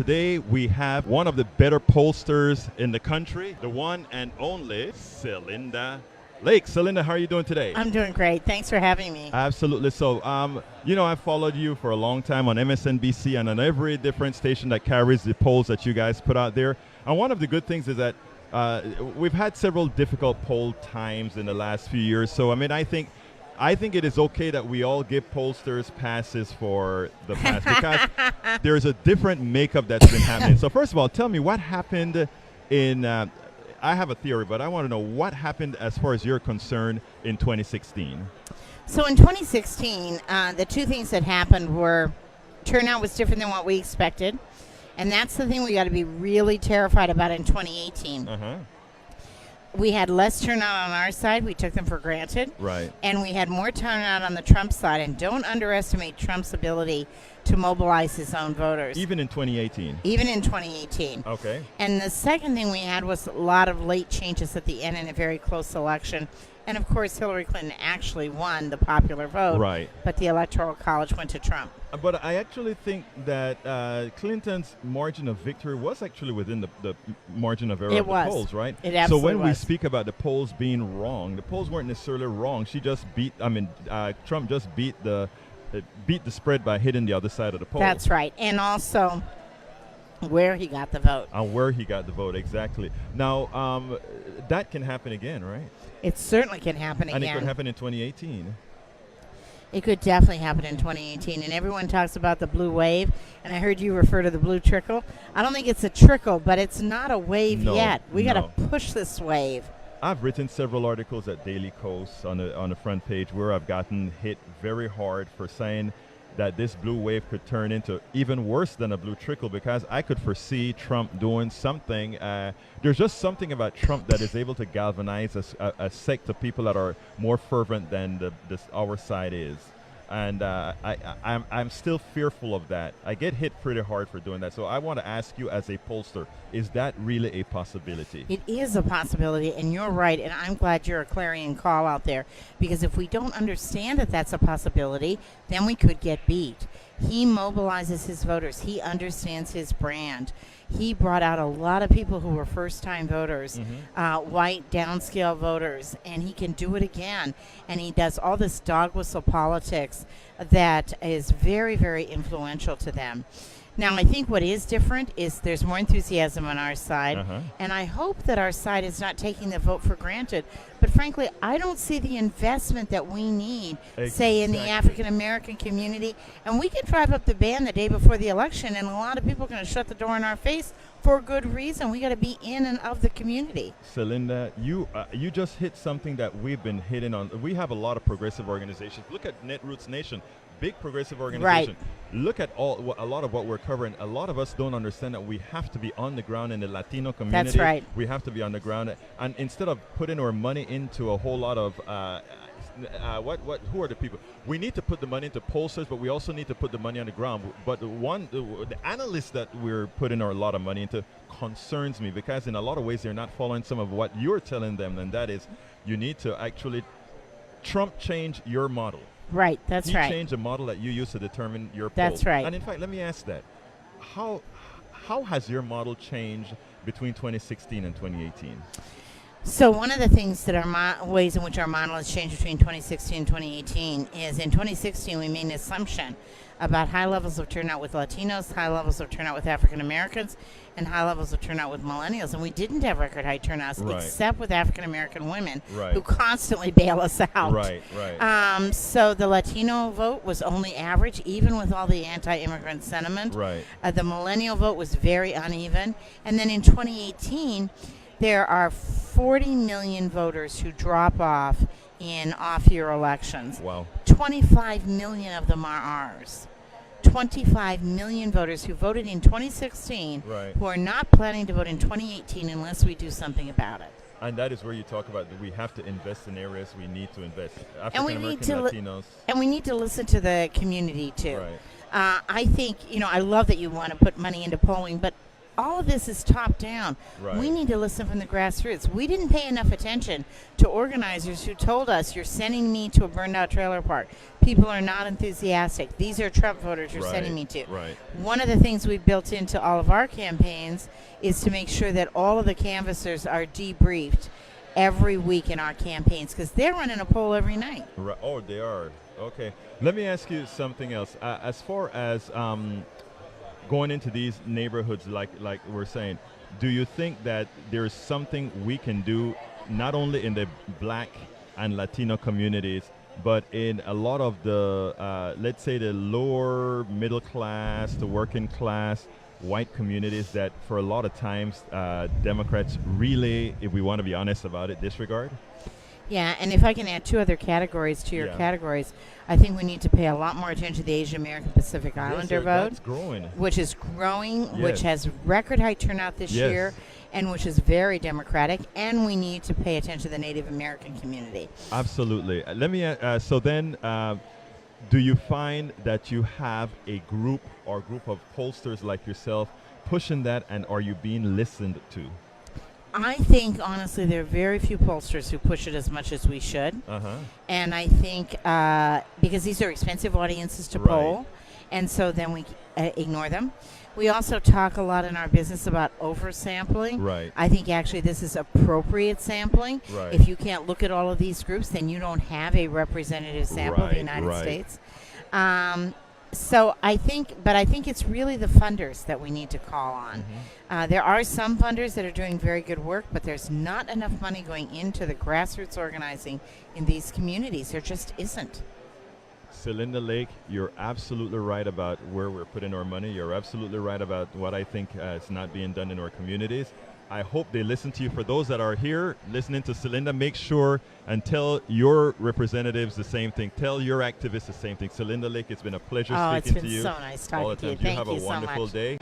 today we have one of the better pollsters in the country, the one and only Celinda Lake. Celinda, how are you doing today? I'm doing great. Thanks for having me. Absolutely. So, I've followed you for a long time on MSNBC and on every different station that carries the polls that you guys put out there. And one of the good things is that we've had several difficult poll times in the last few years. So, I think it is okay that we all give pollsters passes for the past because there's a different makeup that's been happening. So first of all, tell me what happened in, I have a theory, but I want to know what happened as far as you're concerned in 2016. So in 2016, the two things that happened were turnout was different than what we expected. And that's the thing we got to be really terrified about in 2018. Uh-huh. We had less turnout on our side. We took them for granted. Right. And we had more turnout on the Trump side. And don't underestimate Trump's ability to mobilize his own voters. Even in 2018? Even in 2018. Okay. And the second thing we had was a lot of late changes at the end in a very close election. And, of course, Hillary Clinton actually won the popular vote. Right. But the Electoral College went to Trump. But I actually think that Clinton's margin of victory was actually within the margin of error of the polls, right? It absolutely So when we was. speak about the polls being wrong, the polls weren't necessarily wrong. Trump just beat the spread by hitting the other side of the poll. That's right. And also where he got the vote. And where he got the vote, exactly. Now, that can happen again, right? It certainly can happen again. And it could happen in 2018. It could definitely happen in 2018. And everyone talks about the blue wave. And I heard you refer to the blue trickle. I don't think it's a trickle, but it's not a wave yet. We got to push this wave. I've written several articles at Daily Kos on the front page where I've gotten hit very hard for saying that this blue wave could turn into even worse than a blue trickle because I could foresee Trump doing something. There's just something about Trump that is able to galvanize a sect of people that are more fervent than our side is. And I'm still fearful of that. I get hit pretty hard for doing that. So I want to ask you as a pollster, is that really a possibility? It is a possibility, and you're right, and I'm glad you're a clarion call out there, because if we don't understand that that's a possibility, then we could get beat. He mobilizes his voters. He understands his brand. He brought out a lot of people who were first-time voters, white downscale voters, and he can do it again. And he does all this dog whistle politics that is very, very influential to them. Now, I think what is different is there's more enthusiasm on our side, and I hope that our side is not taking the vote for granted. But frankly, I don't see the investment that we need, say, in the African-American community. And we can drive up the ban the day before the election, and a lot of people are going to shut the door in our face for a good reason. We got to be in and of the community. Celinda, you just hit something that we've been hitting on. We have a lot of progressive organizations. Look at Netroots Nation. Big progressive organization. Right. Look at a lot of what we're covering. A lot of us don't understand that we have to be on the ground in the Latino community. That's right. We have to be on the ground, and instead of putting our money into a whole lot of who are the people? We need to put the money into pollsters, but we also need to put the money on the ground. But the analysts that we're putting a lot of money into concerns me because in a lot of ways they're not following some of what you're telling them, and that is you need to actually change your model. Right, that's right. He changed the model that you use to determine your poll. That's right. And in fact, let me ask that. How has your model changed between 2016 and 2018? So one of the things that our ways in which our model has changed between 2016 and 2018 is in 2016 we made an assumption about high levels of turnout with Latinos, high levels of turnout with African Americans, and high levels of turnout with millennials. And we didn't have record high turnouts except with African American women who constantly bail us out. Right. So the Latino vote was only average, even with all the anti-immigrant sentiment. Right. The millennial vote was very uneven. And then in 2018, there are 40 million voters who drop off in off-year elections. Wow. 25 million of them are ours. 25 million voters who voted in 2016 who are not planning to vote in 2018 unless we do something about it. And that is where you talk about that we have to invest in areas we need to invest. African-American, Latinos. And we need to listen to the community, too. Right. I think, I love that you want to put money into polling, but all of this is top down. Right. We need to listen from the grassroots. We didn't pay enough attention to organizers who told us, you're sending me to a burned out trailer park. People are not enthusiastic. These are Trump voters you're sending me to. Right. One of the things we've built into all of our campaigns is to make sure that all of the canvassers are debriefed every week in our campaigns, because they're running a poll every night. Right. Oh, they are. Okay. Let me ask you something else. As far as going into these neighborhoods, like we're saying, do you think that there's something we can do not only in the Black and Latino communities, but in a lot of the, let's say, the lower middle class, the working class, white communities that for a lot of times Democrats really, if we want to be honest about it, disregard? Yeah, and if I can add two other categories to your categories, I think we need to pay a lot more attention to the Asian American Pacific Islander vote. That's growing. Which is growing, which has record high turnout this year, and which is very democratic, and we need to pay attention to the Native American community. Absolutely. Let me, so then, do you find that you have a group or group of pollsters like yourself pushing that, and are you being listened to? I think, honestly, there are very few pollsters who push it as much as we should. And I think because these are expensive audiences to poll, and so then we ignore them. We also talk a lot in our business about oversampling. Right. I think actually this is appropriate sampling. Right. If you can't look at all of these groups, then you don't have a representative sample of the United States. So I think it's really the funders that we need to call on. There are some funders that are doing very good work, but there's not enough money going into the grassroots organizing in these communities. There just isn't. Celinda Lake, you're absolutely right about where we're putting our money. You're absolutely right about what I think is not being done in our communities. I hope they listen to you. For those that are here listening to Celinda, make sure and tell your representatives the same thing. Tell your activists the same thing. Celinda Lake, it's been a pleasure speaking to you. Oh, it's been so nice talking to you. Thank you. Have a wonderful day.